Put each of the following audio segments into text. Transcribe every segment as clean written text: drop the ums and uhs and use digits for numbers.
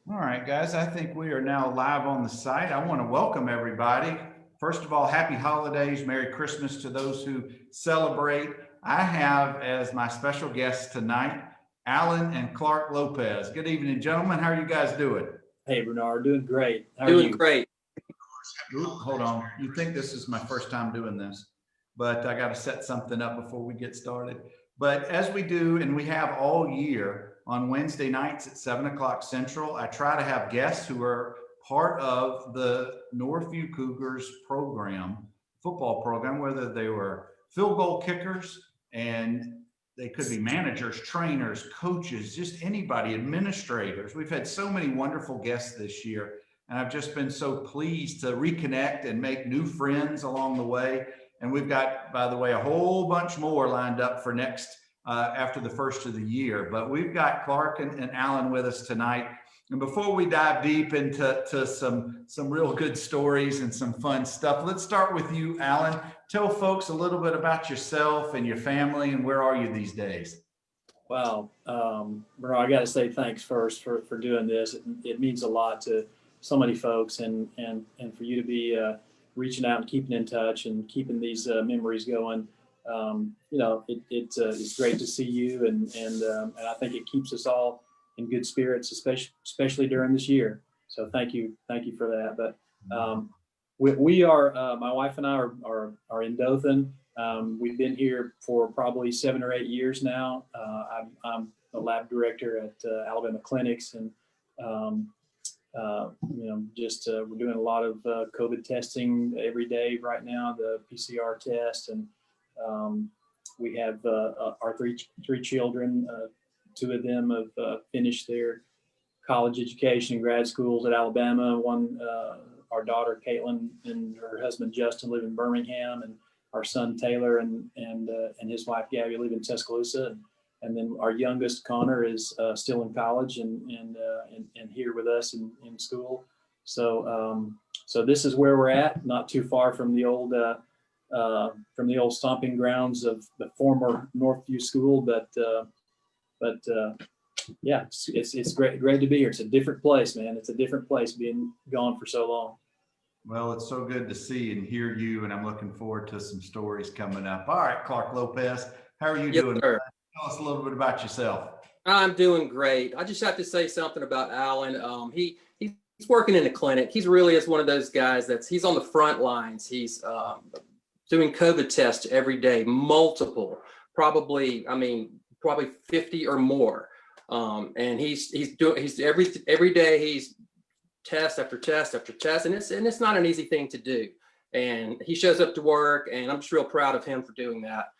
All right, guys, I think we are now live on the site. I want to welcome everybody. First of all, happy holidays, Merry Christmas to those who celebrate. I have as my special guests tonight, Alan and Clark Lopez. Good evening, gentlemen. How are you guys doing? Hey, Bernard, doing great. How are Doing you? great. Ooh, hold on. You think this is my first time doing this, but I got to set something up before we get started. But as we do, and we have all year on Wednesday nights at 7 o'clock Central, I try to have guests who are part of the Northview Cougars program, football program, whether they were field goal kickers and they could be managers, trainers, coaches, just anybody, administrators. We've had so many wonderful guests this year. And I've just been so pleased to reconnect and make new friends along the way. And we've got, by the way, a whole bunch more lined up for next after the first of the year. But we've got Clark and Alan with us tonight. And before we dive deep into some real good stories and some fun stuff, let's start with you, Alan. Tell folks a little bit about yourself and your family and where are you these days? Well, Bernard, I got to say thanks first for doing this. It means a lot to so many folks, and for you to be reaching out and keeping in touch and keeping these memories going. It's great to see you, and I think it keeps us all in good spirits, especially during this year. So thank you for that. But we are my wife and I are in Dothan. We've been here for probably 7 or 8 years now. I'm a lab director at Alabama Clinics, and we're doing a lot of COVID testing every day right now, the PCR test, and we have our three children. 2 of them have finished their college education and grad schools at Alabama. One, our daughter Caitlin and her husband Justin live in Birmingham, and our son Taylor and his wife Gabby live in Tuscaloosa. And then our youngest Connor is still in college and here with us in school. So this is where we're at, not too far from the old stomping grounds of the former Northview School, but yeah, it's great to be here. It's a different place, man. It's a different place being gone for so long. Well, it's so good to see and hear you, and I'm looking forward to some stories coming up. All right, Clark Lopez, how are you doing? Sir. Tell us a little bit about yourself. I'm doing great. I just have to say something about Alan. He's working in a clinic. He's really is one of those guys he's on the front lines. He's doing COVID tests every day, multiple, probably 50 or more. And he's every day he's test after test after test, and it's not an easy thing to do. And he shows up to work, and I'm just real proud of him for doing that.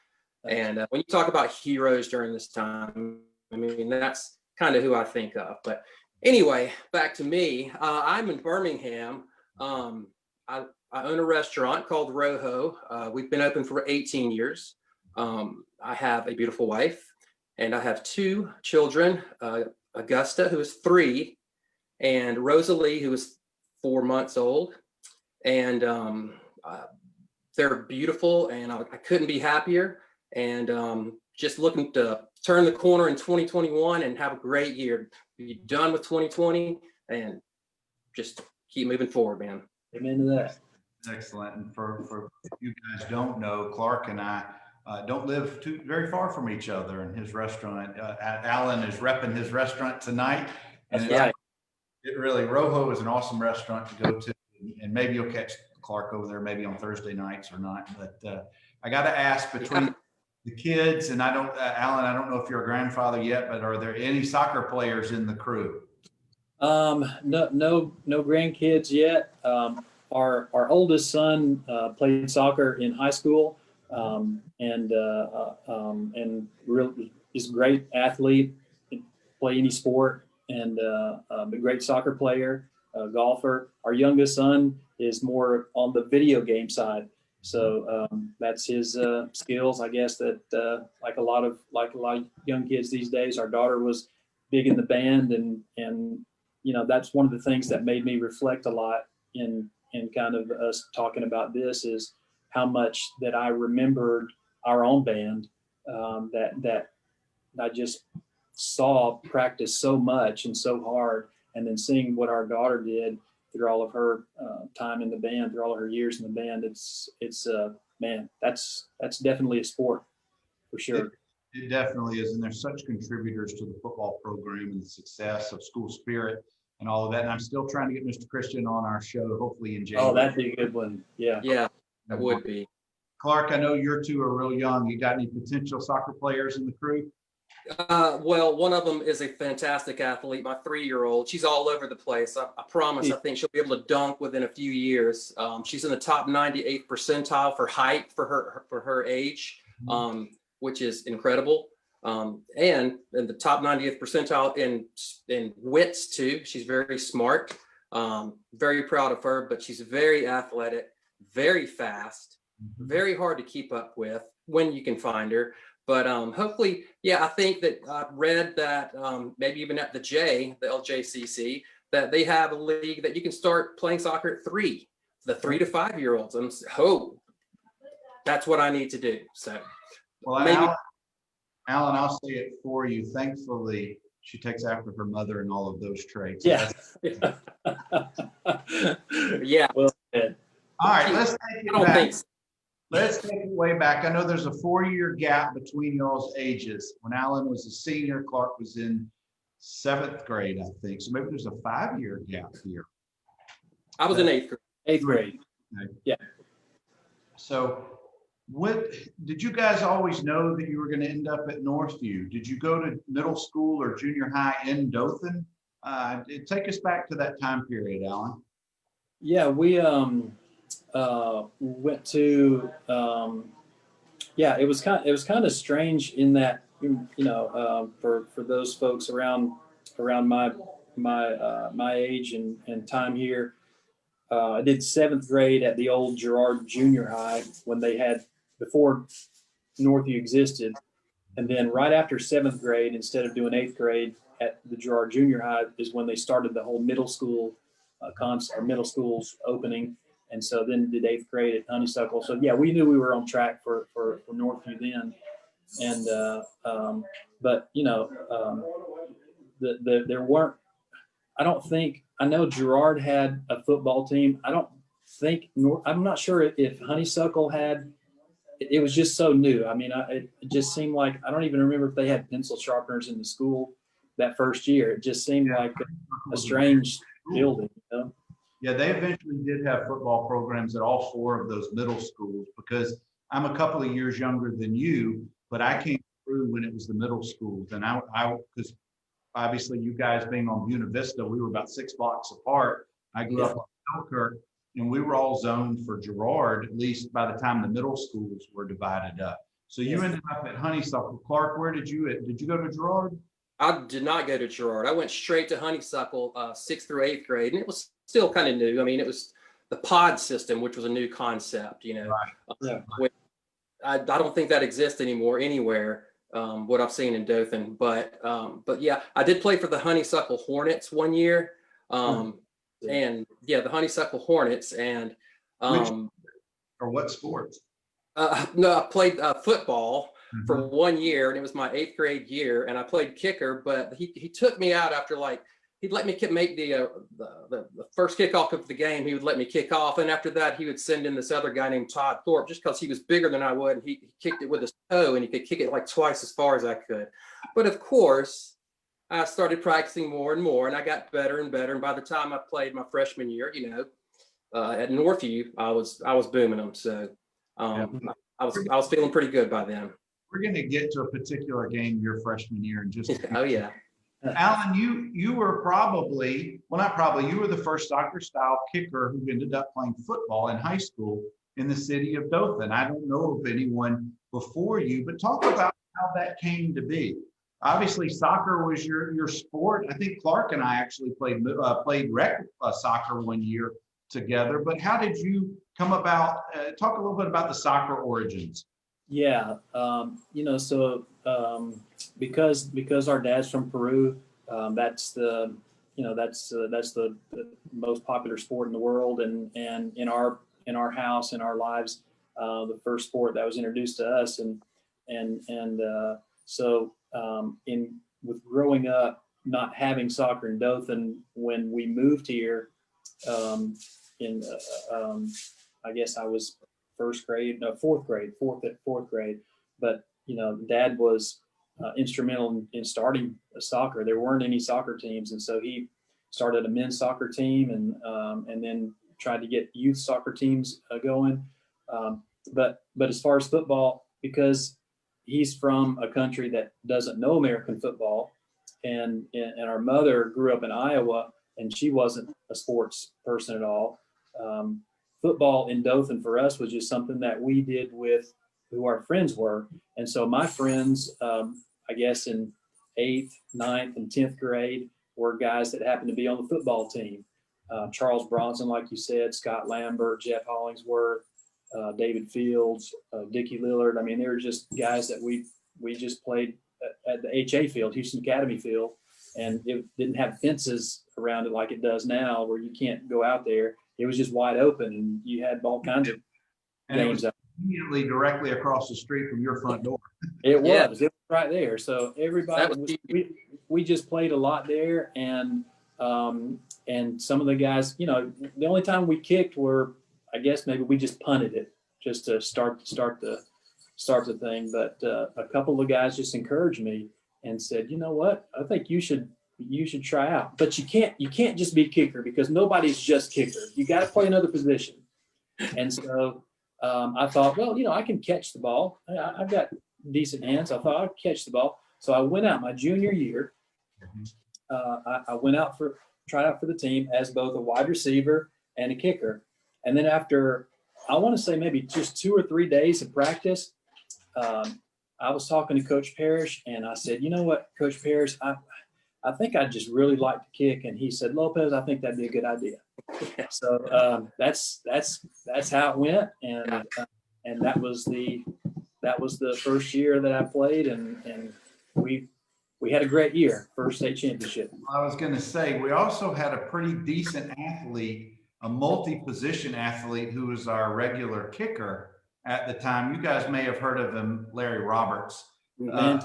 And when you talk about heroes during this time, I mean, that's kind of who I think of. But anyway, back to me. I'm in Birmingham. I own a restaurant called Rojo. We've been open for 18 years. I have a beautiful wife, and I have 2 children, Augusta, who is 3, and Rosalie, who is 4 months old. And they're beautiful, and I couldn't be happier. And just looking to turn the corner in 2021 and have a great year. Be done with 2020 and just keep moving forward, man. Amen to that. Excellent. And for you guys don't know, Clark and I don't live very far from each other in his restaurant. Alan is repping his restaurant tonight. And That's right. It really, Rojo is an awesome restaurant to go to. And maybe you'll catch Clark over there maybe on Thursday nights or not. But I got to ask, between the kids, and Alan, I don't know if you're a grandfather yet, but are there any soccer players in the crew? No grandkids yet. Our oldest son played soccer in high school, and really is a great athlete, can play any sport, and a great soccer player, golfer. Our youngest son is more on the video game side. So that's his skills, I guess. That like a lot of young kids these days. Our daughter was big in the band, and that's one of the things that made me reflect a lot in kind of us talking about this, is how much that I remembered our own band that I just saw practice so much and so hard, and then seeing what our daughter did through all of her time in the band, through all of her years in the band, it's man, that's definitely a sport for sure. It definitely is. And there's such contributors to the football program and the success of school spirit and all of that. And I'm still trying to get Mr. Christian on our show, hopefully in January. Oh, that'd be a good one. Yeah. Yeah, that would be. Clark, I know you two are real young. You got any potential soccer players in the crew? Well, one of them is a fantastic athlete, my 3-year-old. She's all over the place. I promise, I think she'll be able to dunk within a few years. She's in the top 98th percentile for height for her age, which is incredible. And in the top 90th percentile in wits too. She's very smart. Very proud of her, but she's very athletic, very fast, very hard to keep up with when you can find her. But hopefully, yeah, I think that I read that maybe even at the LJCC, that they have a league that you can start playing soccer at 3, the 3 to 5-year-olds. And that's what I need to do. So, well, maybe. Alan, I'll say it for you. Thankfully, she takes after her mother and all of those traits. Yeah. Yeah. Well said. All right, let's take it I don't back. think so. Let's take it way back. I know there's a 4-year gap between y'all's ages. When Alan was a senior, Clark was in 7th grade, I think. So maybe there's a 5-year gap here. I was in 8th grade. 8th grade. Okay. Yeah. So what did you guys always know that you were going to end up at Northview? Did you go to middle school or junior high in Dothan? Take us back to that time period, Alan. Yeah, we went to it was kind of strange in that for those folks around my age and time here. I did 7th grade at the old Girard Junior High when they had, before Northview existed, and then right after 7th grade, instead of doing 8th grade at the Girard Junior High, is when they started the whole middle school middle school's opening. And so then did 8th grade at Honeysuckle. So yeah, we knew we were on track for Northview then. And but there weren't. I know Girard had a football team. I'm not sure if Honeysuckle had. It was just so new. I mean, it just seemed like, I don't even remember if they had pencil sharpeners in the school that first year. It just seemed like a strange building, you know? Yeah, they eventually did have football programs at all 4 of those middle schools, because I'm a couple of years younger than you, but I came through when it was the middle schools. And I because obviously you guys being on Buena Vista, we were about 6 blocks apart. I grew up on Selkirk, and we were all zoned for Girard, at least by the time the middle schools were divided up. So you ended up at Honeysuckle. Clark, where did you go to Girard? I did not go to Girard. I went straight to Honeysuckle, 6th through 8th grade, and it was still kind of new. I mean, it was the pod system, which was a new concept, you know. Right. I don't think that exists anymore anywhere, what I've seen in Dothan. But yeah, I did play for the Honeysuckle Hornets one year. And yeah, the Honeysuckle Hornets. And or what sports? no, I played football for 1 year, and it was my 8th grade year, and I played kicker. But he took me out after, like, he'd let me make the first kickoff of the game. He would let me kick off, and after that, he would send in this other guy named Todd Thorpe, just because he was bigger than I would. And he kicked it with his toe, and he could kick it like twice as far as I could. But of course, I started practicing more and more, and I got better and better. And by the time I played my freshman year, at Northview, I was booming them. So I was feeling pretty good by then. We're going to get to a particular game your freshman year in just a few. Oh yeah. Alan, you were you were the first soccer style kicker who ended up playing football in high school in the city of Dothan. I don't know of anyone before you, but talk about how that came to be. Obviously, soccer was your sport. I think Clark and I actually played rec soccer one year together. But how did you come about? Talk a little bit about the soccer origins. Yeah, because our dad's from Peru, that's the most popular sport in the world, and in our house, in our lives, the first sport that was introduced to us, so with growing up, not having soccer in Dothan when we moved here, in I guess I was fourth grade, but Dad was instrumental in starting soccer. There weren't any soccer teams, and so he started a men's soccer team, and then tried to get youth soccer teams going. But as far as football, because he's from a country that doesn't know American football, and our mother grew up in Iowa, and she wasn't a sports person at all. Football in Dothan for us was just something that we did with who our friends were. And so my friends, I guess in 8th, 9th, and 10th grade were guys that happened to be on the football team. Charles Bronson, like you said, Scott Lambert, Jeff Hollingsworth, David Fields, Dickie Lillard. I mean, they were just guys that we just played at the HA field, Houston Academy field, and it didn't have fences around it like it does now, where you can't go out there. It was just wide open, and you had all kinds of games. It was immediately directly across the street from your front door. It was right there. So everybody, we just played a lot there, and some of the guys, the only time we kicked were, I guess maybe we just punted it just to start the thing. But a couple of guys just encouraged me and said, you know what, I think you should try out. But you can't just be kicker, because nobody's just kicker. You got to play another position. And so I thought, well, I can catch the ball. I've got decent hands. I thought I'd catch the ball. So I went out my junior year. I went out tried out for the team as both a wide receiver and a kicker. And then after, I want to say maybe just 2 or 3 days of practice, I was talking to Coach Parrish, and I said, you know what, Coach Parrish, I think I'd just really like to kick. And he said, Lopez, I think that'd be a good idea. So that's how it went. And that was the first year that I played, and we had a great year, first state championship. I was going to say, we also had a pretty decent athlete, a multi-position athlete who was our regular kicker at the time. You guys may have heard of him, Larry Roberts. Man.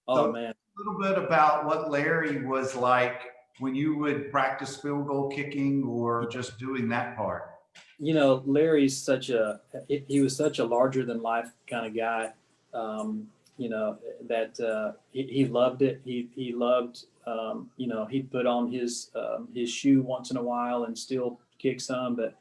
A little bit about what Larry was like when you would practice field goal kicking or just doing that part. Larry's he was such a larger than life kind of guy. That he loved it. He loved, he'd put on his shoe once in a while and still kick some, but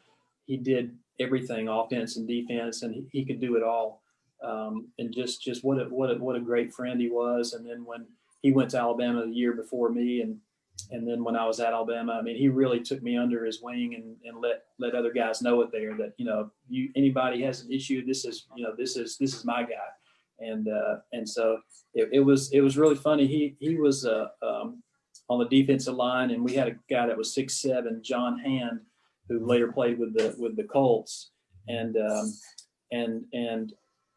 he did everything, offense and defense, and he could do it all. And just what a great friend he was. And then when he went to Alabama the year before me, and then when I was at Alabama, I mean, he really took me under his wing and let other guys know it there that, anybody has an issue, this is my guy. And so it was really funny. He was on the defensive line, and we had a guy that was 6'7", John Hand, who later played with the Colts. And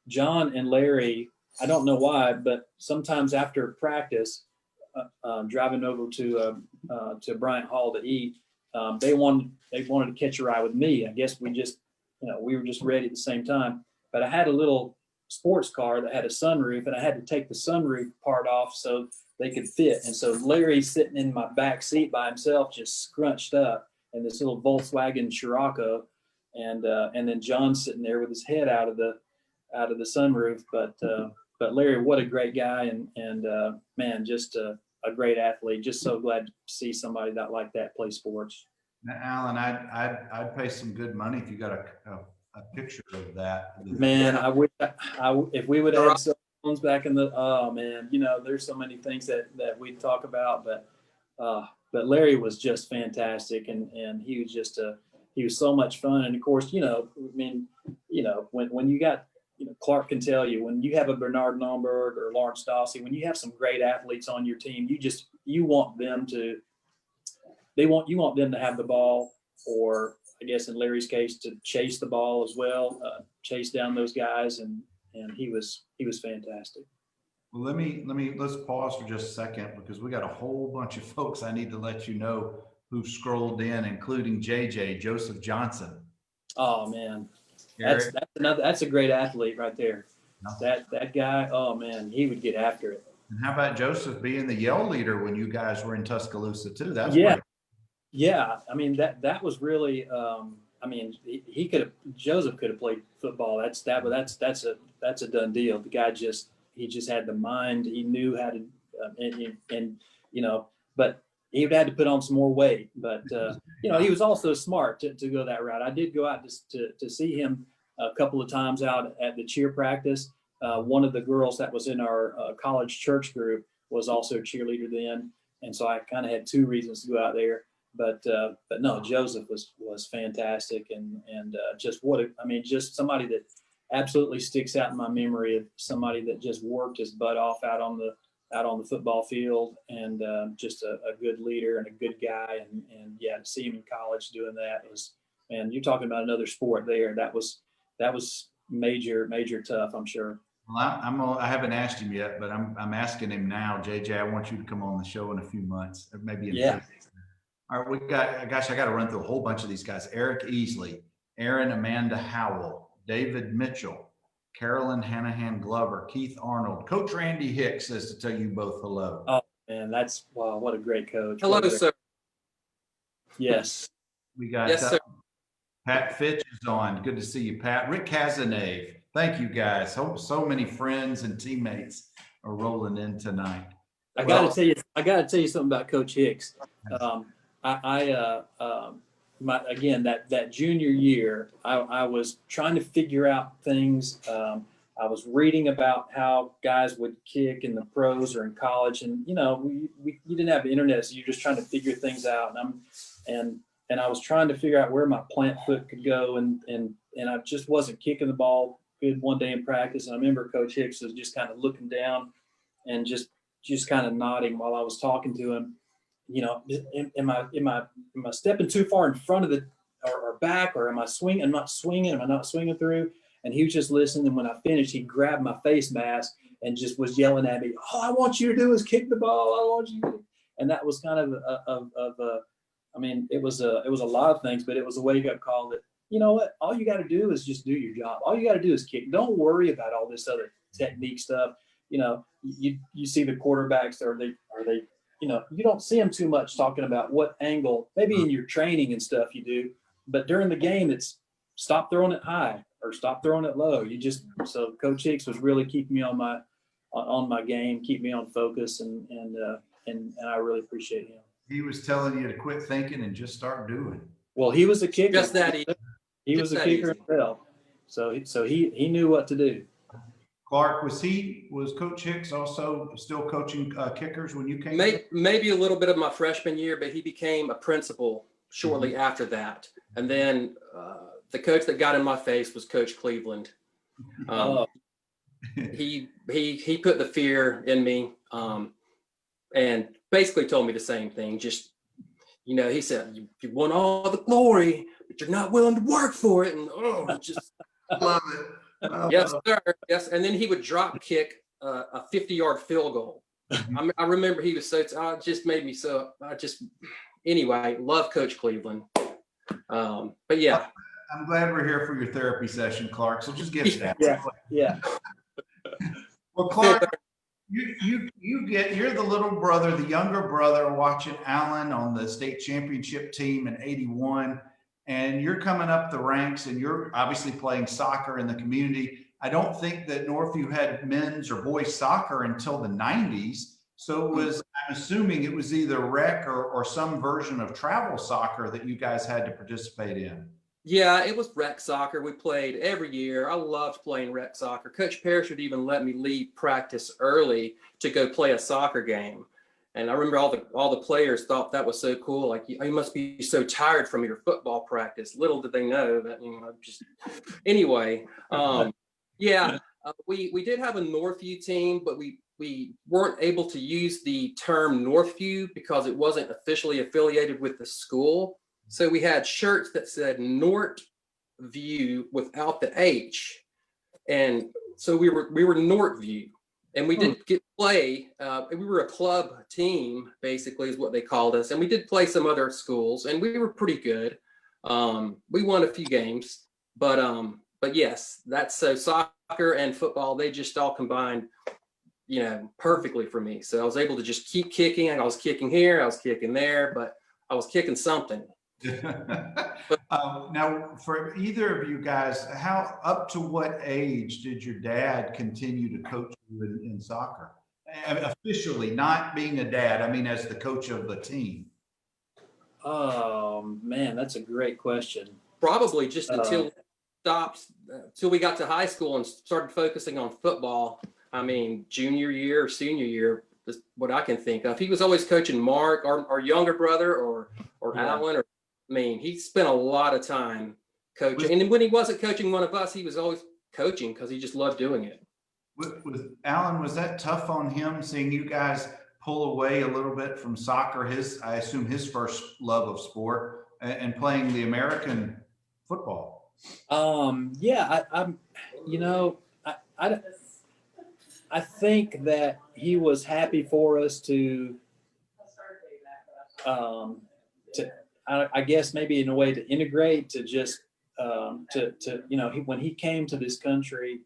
John and Larry, I don't know why, but sometimes after practice, driving over to Bryant Hall to eat, they wanted to catch a ride with me. I guess we were just ready at the same time. But I had a little sports car that had a sunroof, and I had to take the sunroof part off so they could fit. And so Larry's sitting in my back seat by himself, just scrunched up in this little Volkswagen Scirocco, and then John's sitting there with his head out of the sunroof. But Larry, what a great guy, and man, just a great athlete. Just so glad to see somebody like that play sports. Now, Alan, I'd pay some good money if you got a picture of that. Man, I wish if we would have had cell phones back in the, oh man, there's so many things that we talk about, but Larry was just fantastic, and he was he was so much fun. And of course, when you got, Clark can tell you, when you have a Bernard Nomberg or Lawrence Dawsey, when you have some great athletes on your team, you want them to have the ball, or I guess in Larry's case, to chase the ball as well, chase down those guys, and he was fantastic. Well, let's pause for just a second, because we got a whole bunch of folks I need to let you know who've scrolled in, including Joseph Johnson. Oh man, that's a great athlete right there. That guy, oh man, he would get after it. And how about Joseph being the yell leader when you guys were in Tuscaloosa too? That's Yeah. pretty. Yeah, I mean that was really. I mean, he could have. Joseph could have played football. That's a done deal. The guy he just had the mind. He knew how to, and you know, but he would have had to put on some more weight. But you know, he was also smart to go that route. I did go out to see him a couple of times out at the cheer practice. One of the girls that was in our college church group was also a cheerleader then, and so I kind of had two reasons to go out there. But no, Joseph was fantastic, and just just somebody that absolutely sticks out in my memory of somebody that just worked his butt off out on the football field, and just a good leader and a good guy, and yeah, to see him in college doing that was, man, you're talking about another sport there. That was major tough, I'm sure. Well, I haven't asked him yet, but I'm asking him now. JJ, I want you to come on the show in a few months, or maybe in Yeah. 2 weeks. All right, I got to run through a whole bunch of these guys. Eric Easley, Aaron Amanda Howell, David Mitchell, Carolyn Hanahan Glover, Keith Arnold. Coach Randy Hicks says to tell you both hello. Oh man, wow, what a great coach. Hello, sir. Yes. We got Yes, sir. Pat Fitch is on. Good to see you, Pat. Rick Kazanave. Thank you, guys. Hope so many friends and teammates are rolling in tonight. I got to tell you something about Coach Hicks. Again, that junior year, I was trying to figure out things. I was reading about how guys would kick in the pros or in college, and you know, you didn't have the internet, so you're just trying to figure things out. And I was trying to figure out where my plant foot could go, and I just wasn't kicking the ball good one day in practice. And I remember Coach Hicks was just kind of looking down and just kind of nodding while I was talking to him. You know, am I stepping too far in front of or back, or am I swinging? Am I not swinging through? And he was just listening. And when I finished, he grabbed my face mask and just was yelling at me, "All I want you to do is kick the ball. I want you to." And that was kind of I mean, it was a lot of things, but it was a wake-up call that, you know what, all you got to do is just do your job. All you got to do is kick. Don't worry about all this other technique stuff. You know, you see the quarterbacks, are they, you know, you don't see them too much talking about what angle, maybe in your training and stuff you do, but during the game, it's stop throwing it high or stop throwing it low. So Coach Hicks was really keeping me on my game, keep me on focus, and I really appreciate him. He was telling you to quit thinking and just start doing. Well, he was a kicker. Just that easy. He was a kicker himself. So he knew what to do. Clark, was Coach Hicks also still coaching kickers when you came? Maybe a little bit of my freshman year, but he became a principal shortly after that. And then the coach that got in my face was Coach Cleveland. He put the fear in me, and basically told me the same thing. Just, you know, he said, you want all the glory, but you're not willing to work for it. And just love it. Yes, sir. Yes. And then he would drop kick a 50-yard field goal. I remember he was just made me so, anyway, love Coach Cleveland. But yeah. I'm glad we're here for your therapy session, Clark. So just get it out. Yeah. Well, Clark, you're the little brother, the younger brother watching Allen on the state championship team in '81. And you're coming up the ranks, and you're obviously playing soccer in the community. I don't think that Northview had men's or boys soccer until the 90s. So I'm assuming it was either rec or some version of travel soccer that you guys had to participate in. Yeah, it was rec soccer. We played every year. I loved playing rec soccer. Coach Parrish would even let me leave practice early to go play a soccer game. And I remember all the players thought that was so cool. Like, you must be so tired from your football practice. Little did they know that, anyway. We did have a Northview team, but we weren't able to use the term Northview because it wasn't officially affiliated with the school. So we had shirts that said Northview without the H. And so we were Northview. And we did play, we were a club team, basically, is what they called us. And we did play some other schools, and we were pretty good. We won a few games, but yes, that's so soccer and football, they just all combined perfectly for me. So I was able to just keep kicking. I was kicking here, I was kicking there, but I was kicking something. Now, for either of you guys, how up to what age did your dad continue to coach you in soccer? Officially, not being a dad, I mean, as the coach of the team. Oh man, that's a great question. Probably just until we got to high school and started focusing on football. I mean, junior year or senior year is what I can think of. He was always coaching Mark, our younger brother, or Alan. I mean, he spent a lot of time coaching. And when he wasn't coaching one of us, he was always coaching because he just loved doing it. With Alan, was that tough on him, seeing you guys pull away a little bit from soccer? I assume his first love of sport, and playing the American football. Yeah, I think that he was happy for us to I guess maybe in a way to integrate, to just when he came to this country,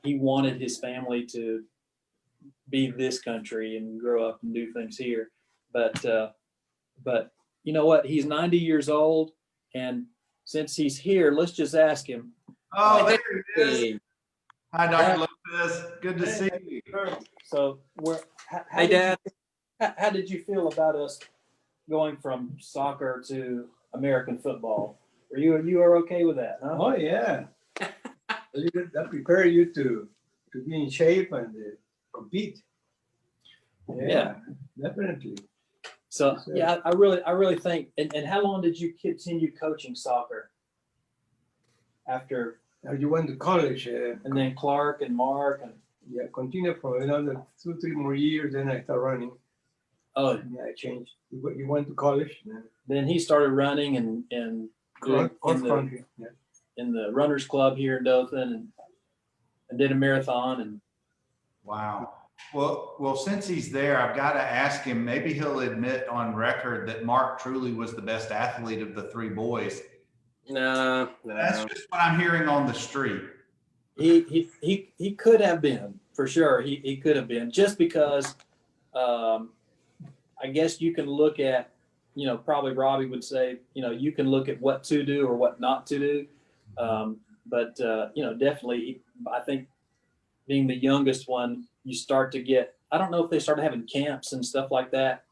he wanted his family to be this country and grow up and do things here. But you know what? He's 90 years old, and since he's here, let's just ask him. Oh, there he is. Hi, Dr. Lopez. Good to see you. So, hey, Dad. How did you feel about us going from soccer to American football? You are okay with that, huh? Oh yeah, that prepare you to be in shape and compete. Yeah, definitely. So yeah, I really think. And how long did you continue coaching soccer after? You went to college, and then Clark and Mark and continue for another 2-3 more years. Then I started running. Oh yeah, I changed. You went to college. Then he started running and in the runners club here in Dothan, and did a marathon. And wow. Well, since he's there, I've got to ask him. Maybe he'll admit on record that Mark truly was the best athlete of the three boys. No. That's just what I'm hearing on the street. He could have been, for sure. He could have been, just because I guess you can look at, probably Robbie would say, you can look at what to do or what not to do. But definitely, I think being the youngest one, you start to get, I don't know if they started having camps and stuff like that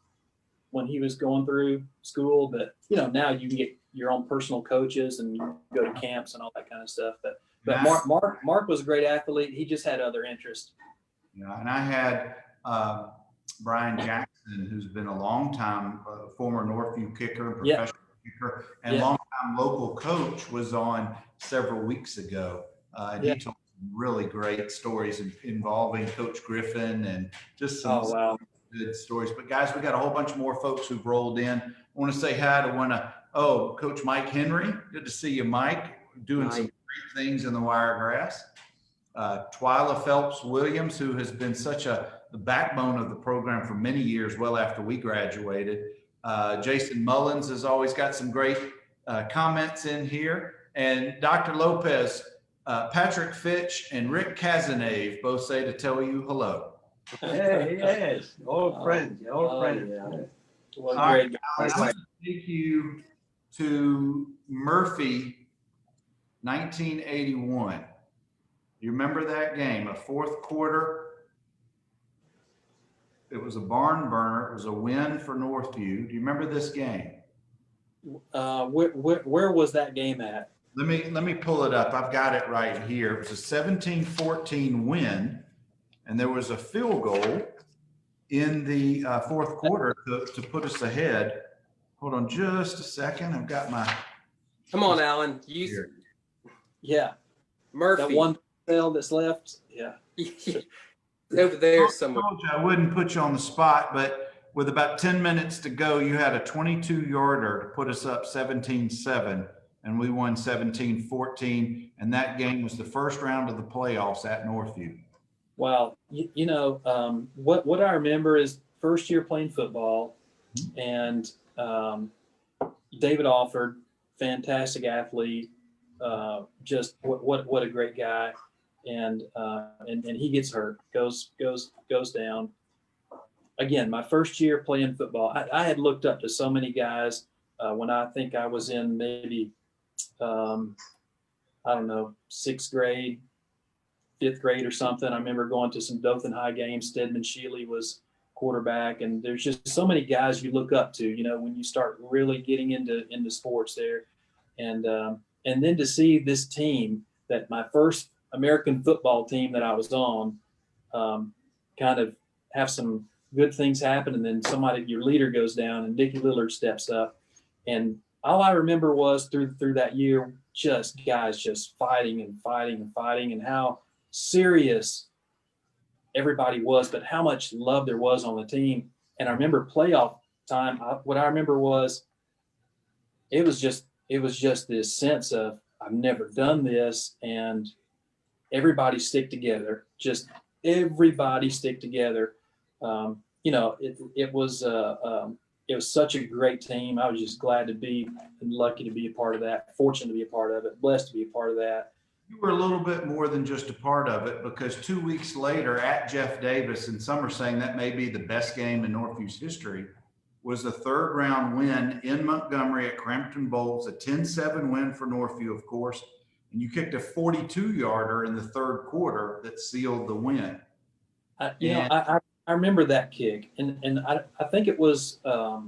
when he was going through school, but now you can get your own personal coaches and you go to camps and all that kind of stuff. But Mark was a great athlete. He just had other interests. Yeah, and I had Brian Jackson, who's been a long time former Northview kicker and professional kicker, and longtime local coach, was on several weeks ago, and he told some really great stories involving Coach Griffin and just some good stories. But guys, we got a whole bunch more folks who've rolled in. I want to say hi to Coach Mike Henry. Good to see you, Mike. Doing some great things in the Wiregrass. Twyla Phelps Williams, who has been such the backbone of the program for many years, well after we graduated. Jason Mullins has always got some great comments in here. And Dr. Lopez, Patrick Fitch, and Rick Cazenave both say to tell you hello. Hey, yes, old friends, friends. Yeah. All right, I'm going to take you to Murphy, 1981. You remember that game, a fourth quarter? It was a barn burner. It was a win for Northview. Do you remember this game? Where was that game at? Let me pull it up. I've got it right here. It was a 17-14 win, and there was a field goal in the fourth quarter to put us ahead. Hold on just a second. I've got my. Come on, Alan. Yeah. Murphy. That one cell that's left. Yeah. Over there somewhere. I wouldn't put you on the spot, but with about 10 minutes to go, you had a 22-yarder to put us up 17-7, and we won 17-14. And that game was the first round of the playoffs at Northview. Wow. What I remember is first year playing football, and David Alford, fantastic athlete. Just what a great guy. and he gets hurt, goes down. Again, my first year playing football, I had looked up to so many guys when I think I was in maybe, I don't know, 6th grade, 5th grade or something. I remember going to some Dothan High games. Stedman Shealy was quarterback, and there's just so many guys you look up to, you know, when you start really getting into sports there. And then to see this team, that my first American football team that I was on, kind of have some good things happen, and then your leader goes down, and Dickie Lillard steps up, and all I remember was through that year, just guys just fighting, and how serious everybody was, but how much love there was on the team. And I remember playoff time. What I remember was it was just this sense of, I've never done this, and everybody stick together. Just everybody stick together. You know, it was such a great team. I was just glad to be and lucky to be a part of that, fortunate to be a part of it, blessed to be a part of that. You were a little bit more than just a part of it, because 2 weeks later at Jeff Davis, and some are saying that may be the best game in Northview's history, was a 3rd round win in Montgomery at Crampton Bowls, a 10-7 win for Northview, of course. And you kicked a 42-yarder in the 3rd quarter that sealed the win. I remember that kick, and I think it was I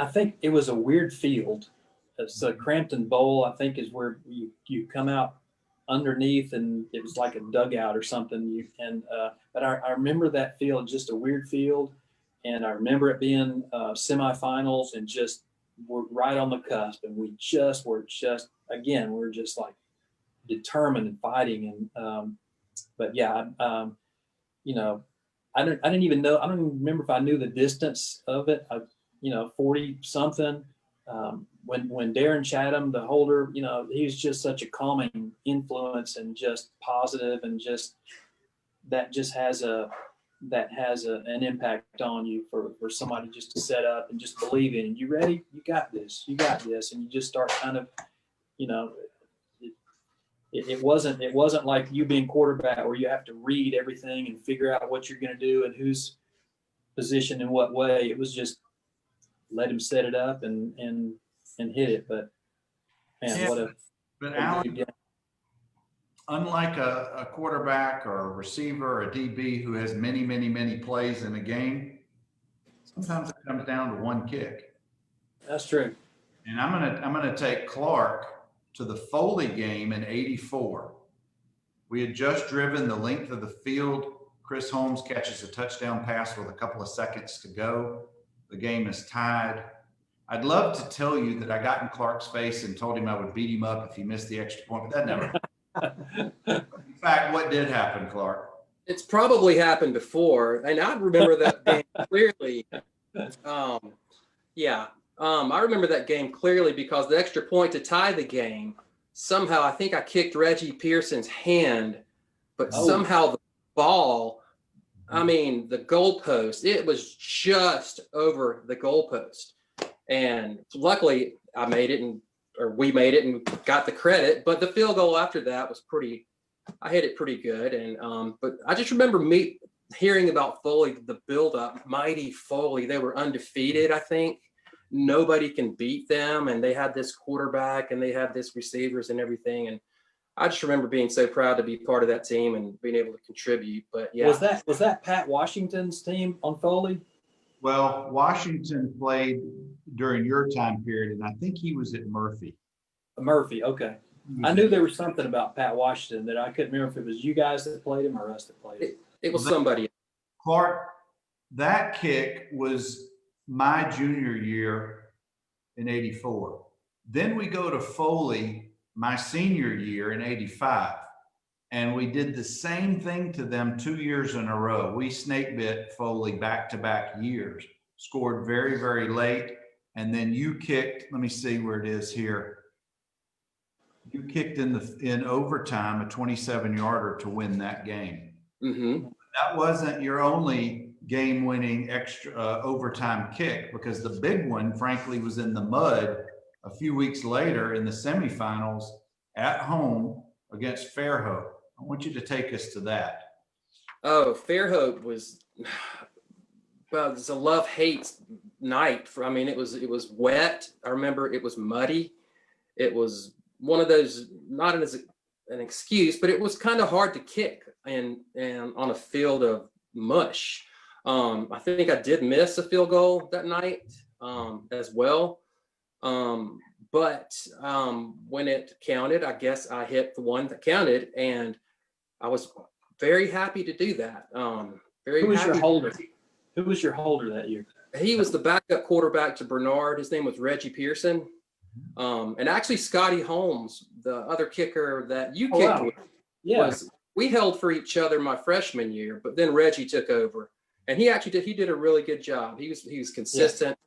think it was a weird field. It's a Crampton Bowl, I think, is where you come out underneath, and it was like a dugout or something. But I remember that field, just a weird field, and I remember it being semifinals, and just we're right on the cusp, and we were just like determined and fighting, and but yeah, you know, I didn't even remember if I knew the distance of it. 40 something. When Darren Chatham, the holder, you know, he was just such a calming influence, and just positive, and just that has an impact on you for somebody just to set up and just believe in. You ready? You got this. And you just start kind of, you know, it wasn't like you being quarterback where you have to read everything and figure out what you're going to do and who's positioned in what way. It was just let him set it up and hit it. But man, yeah, but Alan, unlike a quarterback or a receiver or a DB who has many plays in a game, sometimes it comes down to one kick. That's true. And I'm gonna take Clark to the Foley game in '84. We had just driven the length of the field. Chris Holmes catches a touchdown pass with a couple of seconds to go. The game is tied. I'd love to tell you that I got in Clark's face and told him I would beat him up if he missed the extra point, but that never happened. In fact, what did happen, Clark? It's probably happened before, and I remember that game clearly. I remember that game clearly because the extra point to tie the game, somehow I think I kicked Reggie Pearson's hand, but somehow the ball, the goalpost, it was just over the goalpost. And luckily I made it, we made it and got the credit, but the field goal after that was I hit it pretty good. And, but I just remember hearing about Foley, the build-up, mighty Foley. They were undefeated, I think. Nobody can beat them. And they had this quarterback and they had this receivers and everything. And I just remember being so proud to be part of that team and being able to contribute. But yeah. Was that Pat Washington's team on Foley? Well, Washington played during your time period, and I think he was at Murphy. Murphy, okay. I knew there was something about Pat Washington that I couldn't remember if it was you guys that played him or us that played him. It was somebody. Clark, that kick was my junior year in '84. Then we go to Foley my senior year in '85. And we did the same thing to them 2 years in a row. We snake bit Foley back-to-back years, scored very, very late. And then you kicked, let me see where it is here. You kicked in overtime a 27-yarder to win that game. Mm-hmm. That wasn't your only game-winning extra overtime kick, because the big one, frankly, was in the mud a few weeks later in the semifinals at home against Fairhope. I want you to take us to that. Oh, Fairhope was, well, it's a love-hate night. I mean, it was wet. I remember it was muddy. It was one of those, not as an excuse, but it was kind of hard to kick and on a field of mush. I think I did miss a field goal that night as well. But when it counted, I guess I hit the one that counted, and I was very happy to do that. Very Who was happy. your holder? Who was your holder that year? He was the backup quarterback to Bernard. His name was Reggie Pearson. And actually Scotty Holmes, the other kicker that you kicked with, we held for each other my freshman year, but then Reggie took over, and he did a really good job. He was consistent.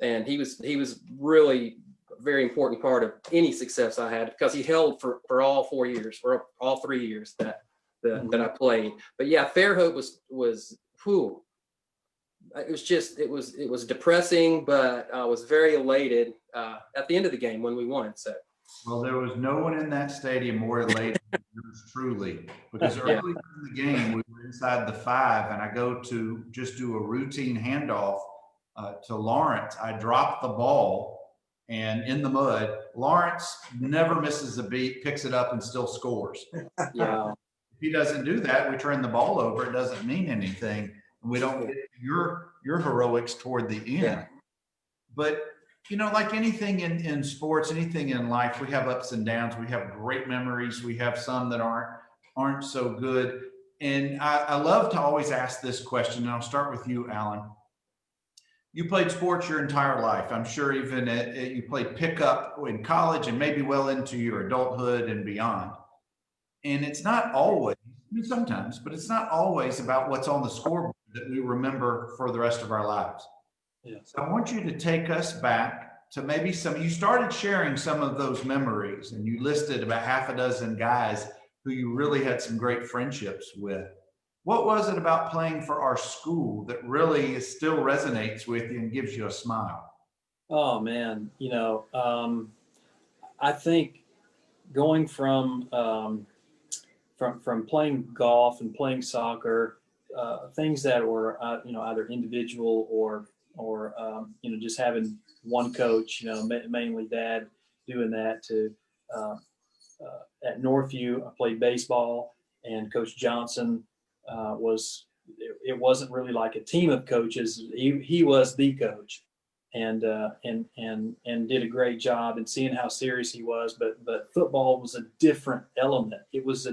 And he was really a very important part of any success I had, because he held for all 4 years, or all 3 years that I played. But yeah, Fairhope was whew. It was depressing, but I was very elated at the end of the game when we won. So, well, there was no one in that stadium more elated than yours truly, because early in the game we were inside the 5, and I go to just do a routine handoff to Lawrence. I dropped the ball, and in the mud, Lawrence never misses a beat, picks it up, and still scores. yeah. If he doesn't do that, we turn the ball over. It doesn't mean anything. We don't get your heroics toward the end. Yeah. But, you know, like anything in sports, anything in life, we have ups and downs. We have great memories. We have some that aren't so good. And I love to always ask this question, and I'll start with you, Alan. You played sports your entire life. I'm sure even you played pickup in college and maybe well into your adulthood and beyond. And it's not always, sometimes, but it's not always about what's on the scoreboard that we remember for the rest of our lives. Yeah. So I want you to take us back to maybe you started sharing some of those memories, and you listed about half a dozen guys who you really had some great friendships with. What was it about playing for our school that really still resonates with you and gives you a smile? Oh man, I think going from playing golf and playing soccer, things that were either individual or just having one coach, mainly Dad doing that, to at Northview I played baseball, and Coach Johnson it wasn't really like a team of coaches. He was the coach, and did a great job, and seeing how serious he was. But football was a different element. It was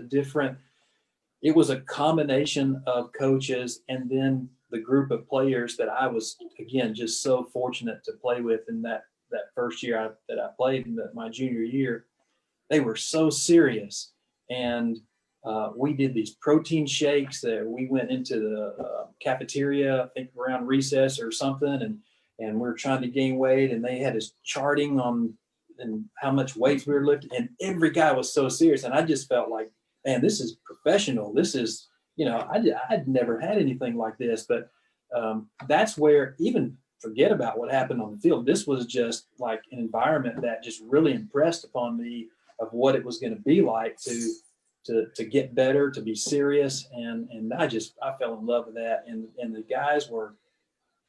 a combination of coaches, and then the group of players that I was, again, just so fortunate to play with in that first year that I played, in my junior year. They were so serious, and we did these protein shakes that we went into the cafeteria, I think around recess or something, and we were trying to gain weight, and they had us charting on and how much weights we were lifting, and every guy was so serious, and I just felt like, man, this is professional. This is, I'd never had anything like this. But that's where, even forget about what happened on the field, this was just like an environment that just really impressed upon me of what it was going to be like to get better, to be serious. And I fell in love with that. And the guys were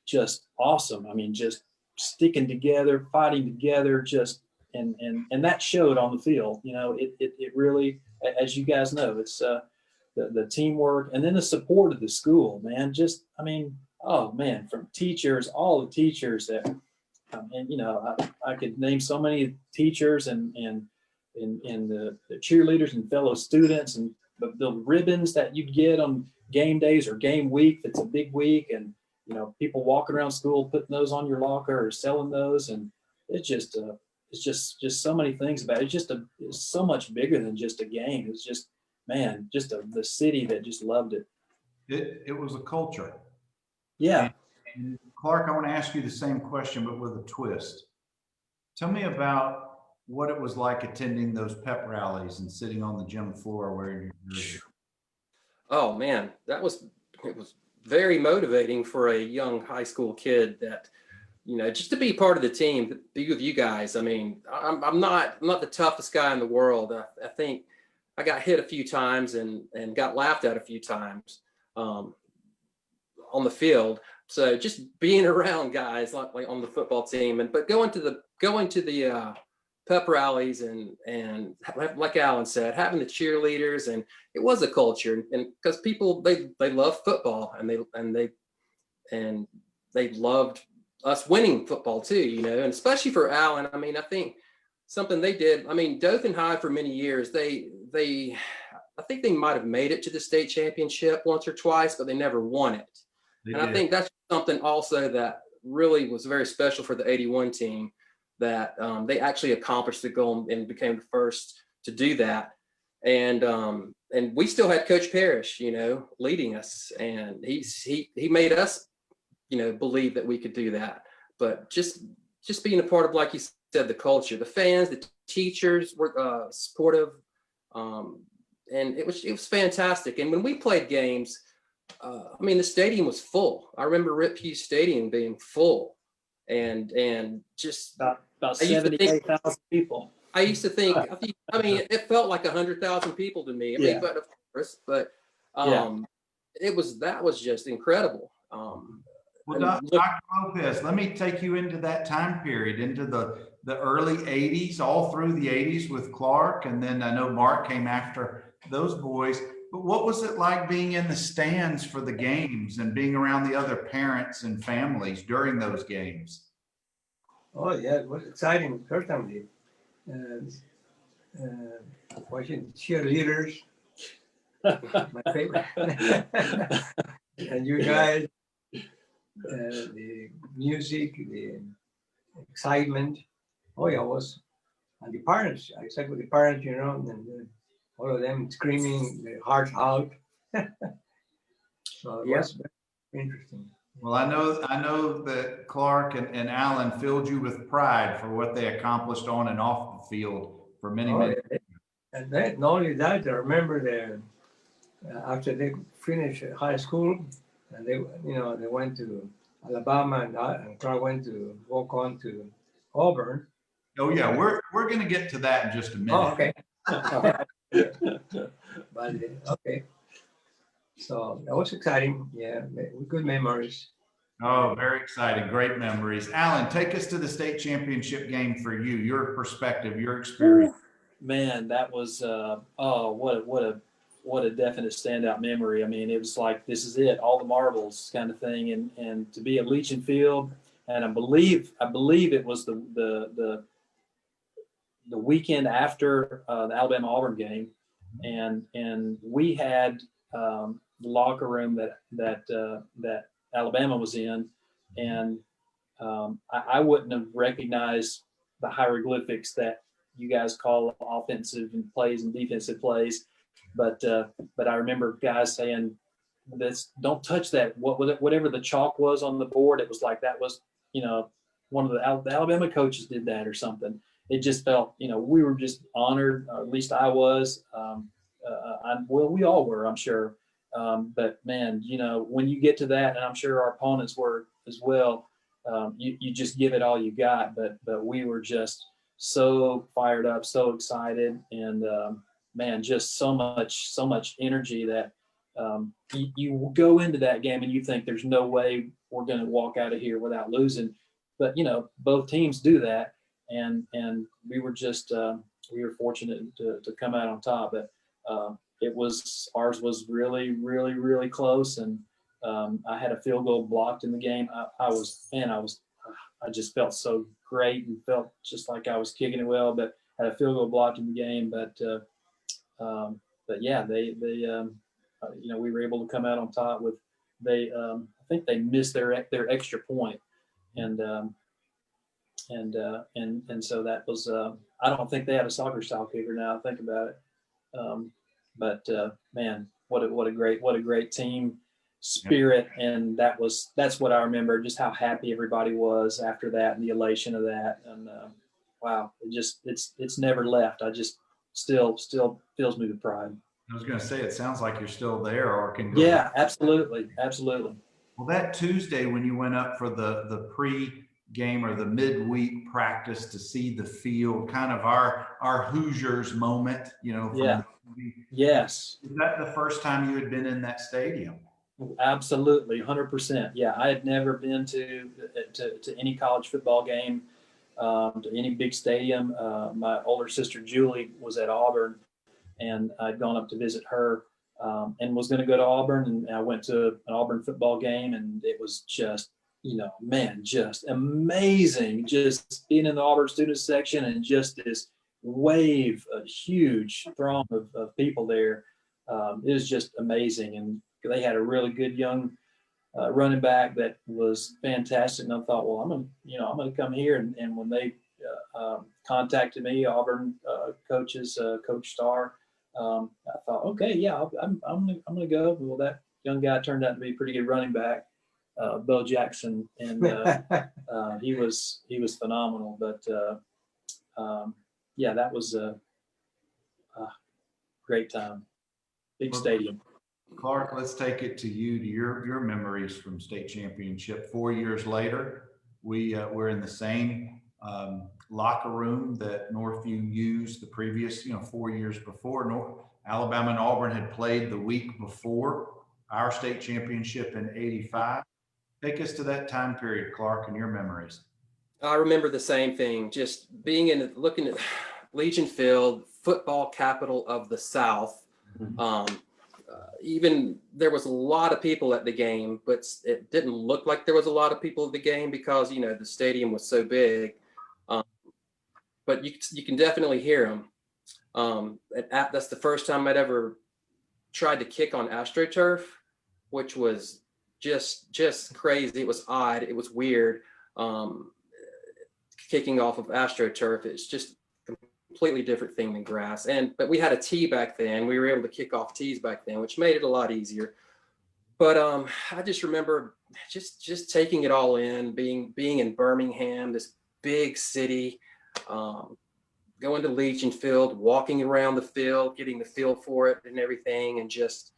just awesome. I mean, just sticking together, fighting together, and that showed on the field. It really, as you guys know, it's the teamwork, and then the support of the school, man. Oh man, from teachers, all the teachers that, I could name so many teachers and the cheerleaders and fellow students, and the ribbons that you get on game days or game week. That's a big week, and people walking around school putting those on your locker or selling those, and it's just so many things about it. It's so much bigger than just a game. It's just, man, the city that just loved it. It was a culture. Yeah. And Clark, I want to ask you the same question, but with a twist. Tell me about what it was like attending those pep rallies and sitting on the gym floor wearing your jersey. Oh man, it was very motivating for a young high school kid that, just to be part of the team, be with you guys. I mean, I'm not the toughest guy in the world. I think I got hit a few times and got laughed at a few times on the field. So just being around guys like on the football team, but going to the pep rallies and like Alan said, having the cheerleaders, and it was a culture, and because people they love football, and they loved us winning football too, you know, and especially for Alan. I mean, I think something they did. I mean, Dothan High for many years, I think they might have made it to the state championship once or twice, but they never won it. I think that's something also that really was very special for the 81 team, that they actually accomplished the goal and became the first to do that. And we still had Coach Parrish, you know, leading us, and he made us, you know, believe that we could do that. But just being a part of, like you said, the culture, the fans, the teachers were supportive, and it was fantastic. And when we played games, I mean, the stadium was full. I remember Rip Hughes Stadium being full, and just about 78,000 people. I used to think, I mean, it felt like 100,000 people to me. I mean, but of course, that was just incredible. Well, Dr. Lopez, let me take you into that time period, into the early 80s, all through the 80s with Clark. And then I know Mark came after those boys. But what was it like being in the stands for the games and being around the other parents and families during those games? Oh, yeah, it was exciting. First time watching cheerleaders, my favorite. And you guys, the music, the excitement. Oh, yeah, and the parents. I sat with the parents, you know, and all of them screaming their hearts out. So it was very interesting. Well, I know that Clark and Alan filled you with pride for what they accomplished on and off the field for many. And not only that, I remember after they finished high school, and they went to Alabama, and Clark went to walk on to Auburn. Oh yeah, we're going to get to that in just a minute. Oh, okay. But okay. So that was exciting. Yeah, good memories. Oh, very exciting. Great memories. Alan, take us to the state championship game for you, your perspective, your experience. Man, that was what a definite standout memory. I mean, it was like, this is it, all the marbles kind of thing. And to be at Legion Field, and I believe it was the weekend after the Alabama Auburn game, and we had the locker room that Alabama was in, and I wouldn't have recognized the hieroglyphics that you guys call offensive and plays and defensive plays, but I remember guys saying, don't touch that. Whatever the chalk was on the board, it was like that was, you know, one of the Alabama coaches did that or something. It just felt, you know, we were just honored, or at least I was. Well, we all were, I'm sure. But man, you know, when you get to that, and I'm sure our opponents were as well, you just give it all you got. But we were just so fired up, so excited, and man, just so much energy that you go into that game and you think there's no way we're going to walk out of here without losing. But you know, both teams do that, and we were just we were fortunate to come out on top. But ours was really, really, really close, and I had a field goal blocked in the game. I just felt so great and felt just like I was kicking it well, but had a field goal blocked in the game. But yeah, they you know, we were able to come out on top with I think they missed their extra point, and so that was I don't think they had a soccer style kicker now I think about it. But man, what a great team spirit. And that's what I remember, just how happy everybody was after that and the elation of that. And wow, it's never left. I just still fills me with pride. I was going to say, it sounds like you're still there or can go. Yeah, absolutely. Well, that Tuesday when you went up for the pre-game or the midweek practice to see the field, kind of our Hoosiers moment, you know, from Yes. Is that the first time you had been in that stadium? Absolutely, 100%. Yeah, I had never been to any college football game, to any big stadium. My older sister Julie was at Auburn, and I'd gone up to visit her, and was going to go to Auburn, and I went to an Auburn football game, and it was just, man, just amazing, just being in the Auburn student section and just this wave, a huge throng of people there. It was just amazing, and they had a really good young running back that was fantastic. And I thought, well, I'm gonna come here. And when they contacted me, Auburn coaches, Coach Starr, I thought, okay, yeah, I'm gonna go. Well, that young guy turned out to be a pretty good running back, Bo Jackson, and he was phenomenal. But yeah, that was a great time. Big stadium. Clark, let's take it to you, to your memories from state championship. 4 years later, we're in the same locker room that Northview used the previous, 4 years before. Alabama and Auburn had played the week before our state championship in '85. Take us to that time period, Clark, and your memories. I remember the same thing, just being looking at Legion Field, football capital of the South. Even there was a lot of people at the game, but it didn't look like there was a lot of people at the game because, the stadium was so big. But you can definitely hear them. That's the first time I'd ever tried to kick on AstroTurf, which was just crazy. It was odd. It was weird. Kicking off of AstroTurf, it's just completely different thing than grass. But we had a tee back then. We were able to kick off tees back then, which made it a lot easier. But I just remember just taking it all in, being in Birmingham, this big city, going to Legion Field, walking around the field, getting the feel for it and everything, and just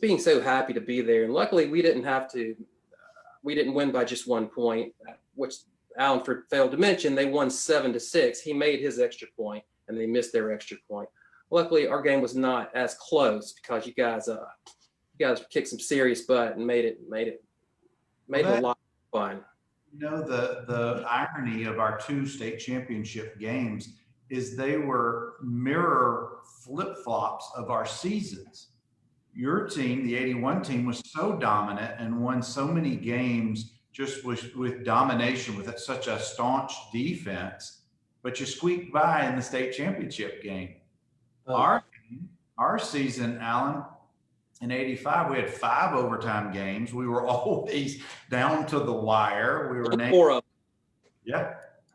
being so happy to be there. And luckily we didn't win by just 1 point, which Alan failed to mention. They won 7-6. He made his extra point, and they missed their extra point. Luckily, our game was not as close because you guys kicked some serious butt and made it a lot of fun. The irony of our 2 state championship games is they were mirror flip-flops of our seasons. Your team, the '81 team, was so dominant and won so many games just with domination, with such a staunch defense, but you squeaked by in the state championship game. Our season, Alan, in '85, we had 5 overtime games. We were always down to the wire. We were named,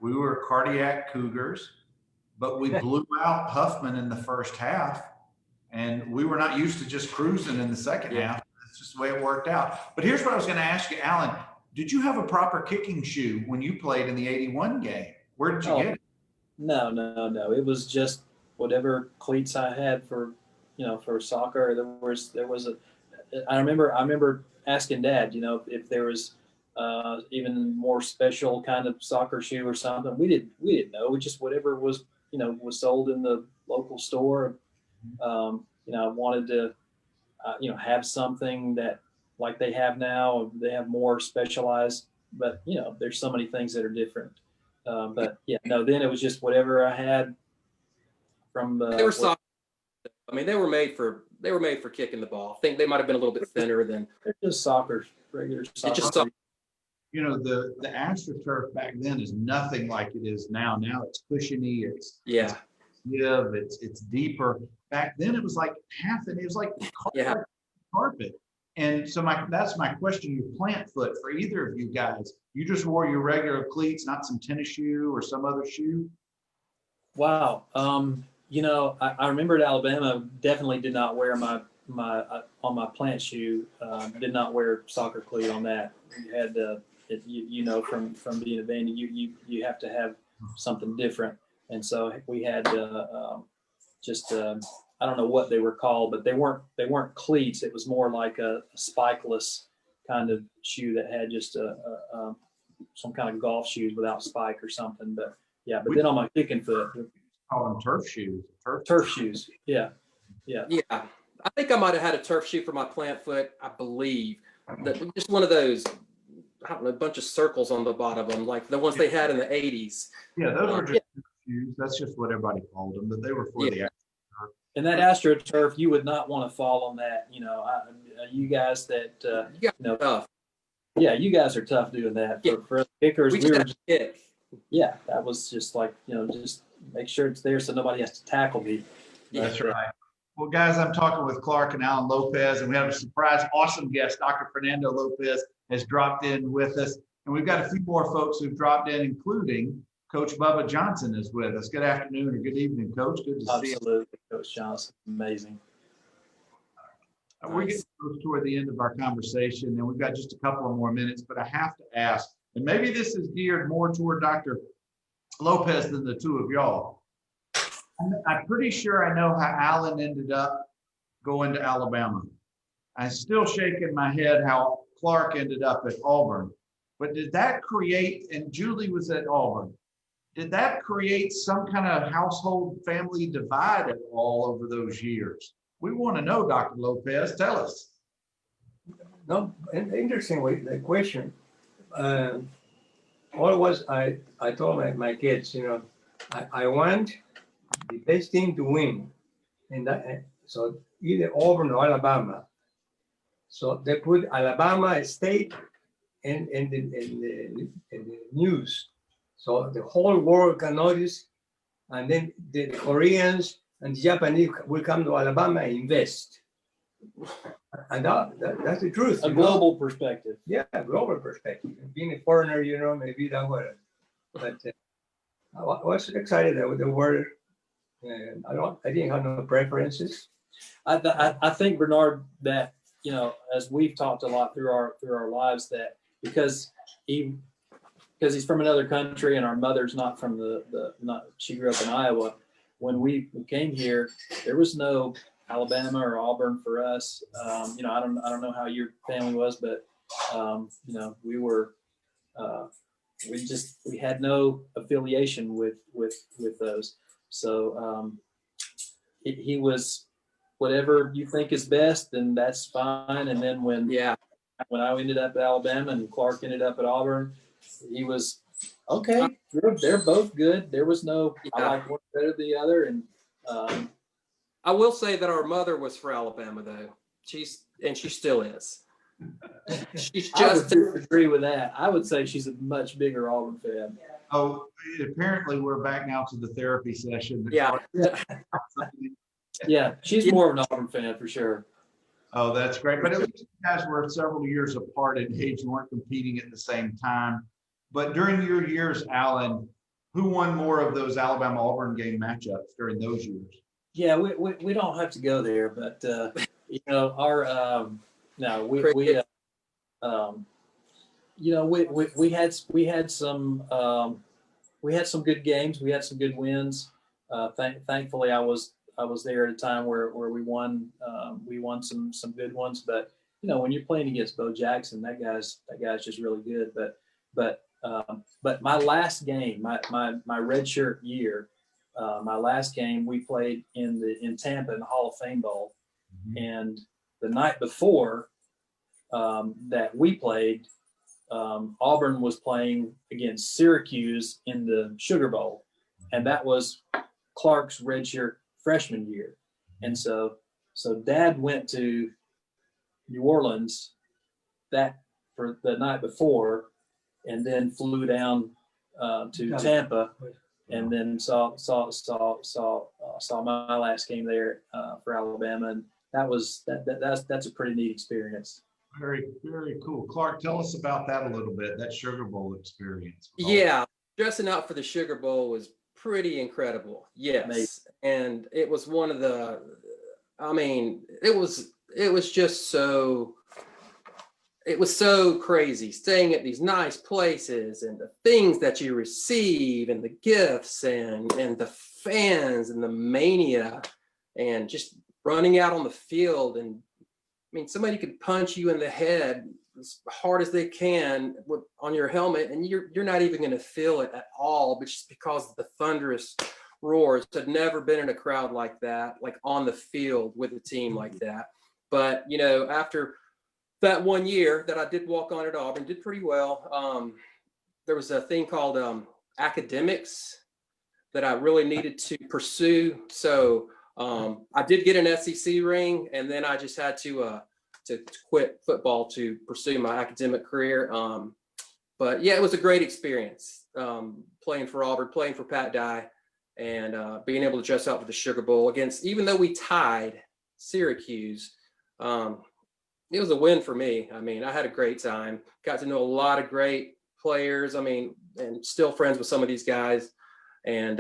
we were cardiac Cougars, but we blew out Huffman in the first half, and we were not used to just cruising in the second half. That's just the way it worked out. But here's what I was going to ask you, Alan. Did you have a proper kicking shoe when you played in the '81 game? Where did you get it? No. It was just whatever cleats I had for soccer. There was I remember asking Dad, if there was even more special kind of soccer shoe or something. We didn't know. We just whatever was sold in the local store. I wanted to have something that, like they have now, they have more specialized, but there's so many things that are different. Then it was just whatever I had from they were soft. I mean, they were made for kicking the ball. I think they might have been a little bit thinner than they're just regular soccer. Just the AstroTurf back then is nothing like it is now. Now it's cushiony, it's deeper. Back then it was like it was like carpet. And so that's my question. Your plant foot, for either of you guys, you just wore your regular cleats, not some tennis shoe or some other shoe? Wow. I remember at Alabama, definitely did not wear my on my plant shoe, did not wear soccer cleat on that. You had from being a band, you have to have something different. And so we had I don't know what they were called, but they weren't cleats. It was more like a spikeless kind of shoe that had just some kind of golf shoes without spike or something. But then on my kicking foot, Call them turf shoes. turf shoes. Yeah. Yeah. Yeah, I think I might have had a turf shoe for my plant foot. I believe that just one of those, I don't know, a bunch of circles on the bottom of them, like the ones they had in the 80s. Yeah, those were Yeah. just shoes. That's just what everybody called them, but they were for the. And that AstroTurf, you would not want to fall on that. You know, you guys that, You got you know, tough. yeah, you guys are tough doing that. Yeah. For kickers, We we just were had to kick. yeah, that was just like, you know, just make sure it's there so nobody has to tackle me. That's right. Well, guys, I'm talking with Clark and Alan Lopez, and we have a surprise, awesome guest. Dr. Fernando Lopez has dropped in with us, and we've got a few more folks who've dropped in, including Coach Bubba Johnson is with us. Good afternoon or good evening, Coach. Good to see you. Absolutely, Coach Johnson, amazing. We're getting close toward the end of our conversation, and we've got just a couple of more minutes, but I have to ask, and maybe this is geared more toward Dr. Lopez than the two of y'all. I'm pretty sure I know how Alan ended up going to Alabama. I'm still shaking my head how Clark ended up at Auburn. But did that create, and Julie was at Auburn, did that create some kind of household family divide at all over those years? We want to know, Dr. Lopez, tell us. No, interesting way, the question. Always, I told my kids, you know, I want the best team to win. And that, so either Auburn or Alabama. So they put Alabama State in the news. So the whole world can notice. And then the Koreans and the Japanese will come to Alabama and invest. And that's the truth. A global perspective. Yeah, global perspective. Being a foreigner, you know, maybe that way. But I was excited with the word. I didn't have no preferences. I think, Bernard, that, you know, as we've talked a lot through our lives, that because he's from another country and our mother's not from she grew up in Iowa. When we came here, there was no Alabama or Auburn for us. You know, I don't know how your family was, but you know, we had no affiliation with those. So he was whatever you think is best, then that's fine. And then when I ended up at Alabama and Clark ended up at Auburn, he was okay. They're both good. There was no I like one better than the other. And I will say that our mother was for Alabama, though. She still is. She's just I would agree with that. I would say she's a much bigger Auburn fan. Oh, apparently we're back now to the therapy session. Yeah. Yeah, she's more of an Auburn fan for sure. Oh, that's great. But at least you guys were several years apart in age. You weren't competing at the same time. But during your years, Alan, who won more of those Alabama-Auburn game matchups during those years? Yeah, we don't have to go there, but you know, our no, we you know, we had some good games. We had some good wins. Thankfully, I was there at a time where we won some good ones. But you know, when you're playing against Bo Jackson, that guy's just really good. But my last game, my redshirt year, my last game we played in Tampa in the Hall of Fame Bowl, and the night before that we played, Auburn was playing against Syracuse in the Sugar Bowl, and that was Clark's redshirt freshman year. And so Dad went to New Orleans for the night before, and then flew down to Tampa, and then saw my last game there for Alabama, and that's a pretty neat experience. Very, very cool. Clark, tell us about that a little bit, that Sugar Bowl experience. Yeah, dressing out for the Sugar Bowl was pretty incredible. Yes. Amazing. And it was one of the, I mean, it was just so, it was so crazy staying at these nice places and the things that you receive and the gifts and the fans and the mania and just running out on the field. And I mean, somebody could punch you in the head as hard as they can on your helmet, and you're not even going to feel it at all, but just because of the thunderous roars. Had never been in a crowd like that, like on the field with a team like that. But, you know, after that 1 year that I did walk on at Auburn, did pretty well. There was a thing called academics that I really needed to pursue. So I did get an SEC ring, and then I just had to quit football to pursue my academic career. But yeah, it was a great experience playing for Auburn, playing for Pat Dye, and being able to dress out for the Sugar Bowl against, even though we tied Syracuse, it was a win for me. I mean, I had a great time, got to know a lot of great players. I mean, and still friends with some of these guys. And,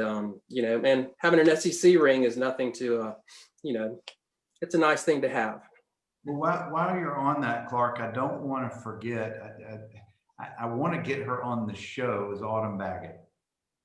you know, and having an SEC ring is nothing to, you know, it's a nice thing to have. Well, while you're on that, Clark, I don't want to forget, I want to get her on the show as Autumn Baggett.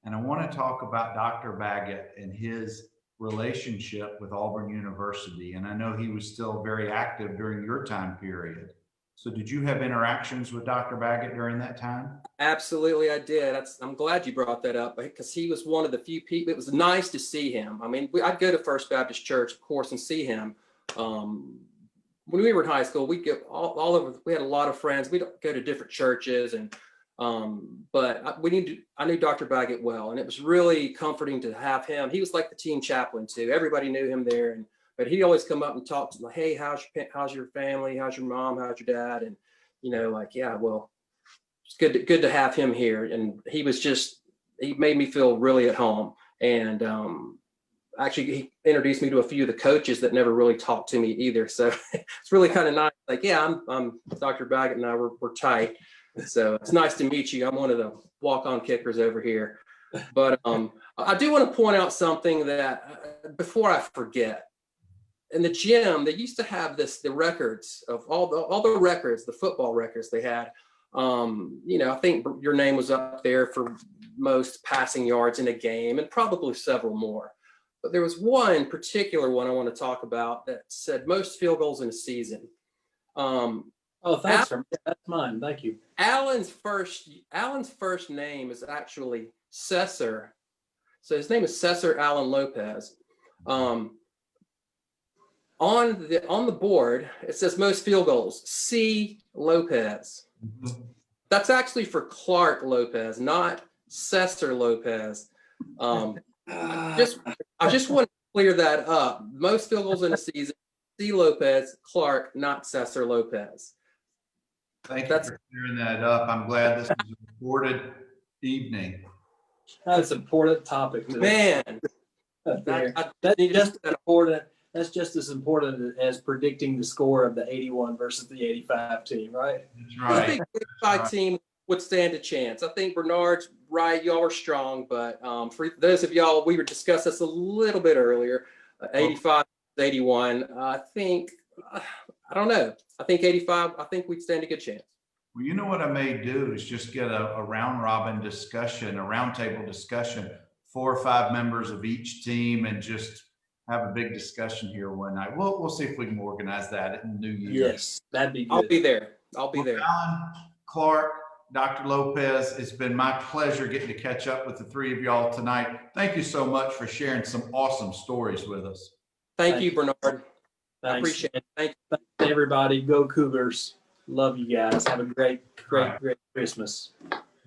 And I want to talk about Dr. Baggett and his relationship with Auburn University. And I know he was still very active during your time period. So did you have interactions with Dr. Baggett during that time? Absolutely, I did. I'm glad you brought that up, because he was one of the few people. It was nice to see him. I mean, I'd go to First Baptist Church, of course, and see him. When we were in high school, we'd go all over. We had a lot of friends. We'd go to different churches, and but I knew Dr. Baggett well, and it was really comforting to have him. He was like the team chaplain too. Everybody knew him there, but he'd always come up and talk to me, like, "Hey, how's your family? How's your mom? How's your dad?" And you know, like, yeah, well, it's good to have him here. And he made me feel really at home. And actually, he introduced me to a few of the coaches that never really talked to me either. So it's really kind of nice. Like, yeah, I'm Dr. Baggett and I we're tight. So it's nice to meet you. I'm one of the walk-on kickers over here. But I do want to point out something that before I forget. In the gym, they used to have the records of all the records, the football records they had. You know, I think your name was up there for most passing yards in a game, and probably several more. But there was one particular one I want to talk about that said most field goals in a season. Oh, thanks, sir. Yeah, that's mine. Thank you. Alan's first name is actually Cesar. So his name is Cesar Alan Lopez. On the board, it says most field goals, C. Lopez. That's actually for Clark Lopez, not Cesar Lopez. I just want to clear that up. Most field goals in a season, C. Lopez, Clark, not Cesar Lopez. Thank you for clearing that up. I'm glad this is a recorded evening. That's an important topic. Man, That's just as important as predicting the score of the 81 versus the 85 team, right? That's I right. think the 85 team would stand a chance. I think Bernard's right. Y'all are strong, but for those of y'all, we were discussing this a little bit earlier. 85, 81. I think, I don't know. I think 85. I think we'd stand a good chance. Well, you know what I may do is just get a round robin discussion, a round table discussion, 4 or 5 members of each team, and just have a big discussion here one night. We'll see if we can organize that in the new year. Yes, that'd be good. I'll be there. Alan, Clark, Dr. Lopez, it's been my pleasure getting to catch up with the 3 of y'all tonight. Thank you so much for sharing some awesome stories with us. Thank you, Bernard. Thanks. I appreciate it. Thank you. Thanks, everybody. Go Cougars. Love you guys. Have a great Christmas.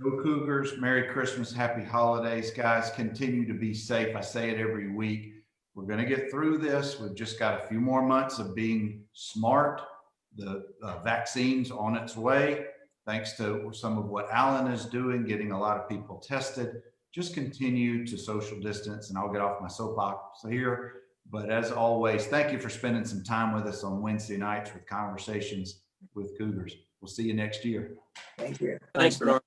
Go Cougars. Merry Christmas. Happy holidays, guys. Continue to be safe. I say it every week. We're going to get through this. We've just got a few more months of being smart. The vaccine's on its way. Thanks to some of what Alan is doing, getting a lot of people tested. Just continue to social distance, and I'll get off my soapbox here. But as always, thank you for spending some time with us on Wednesday nights with Conversations with Cougars. We'll see you next year. Thank you. Thanks, Bernard.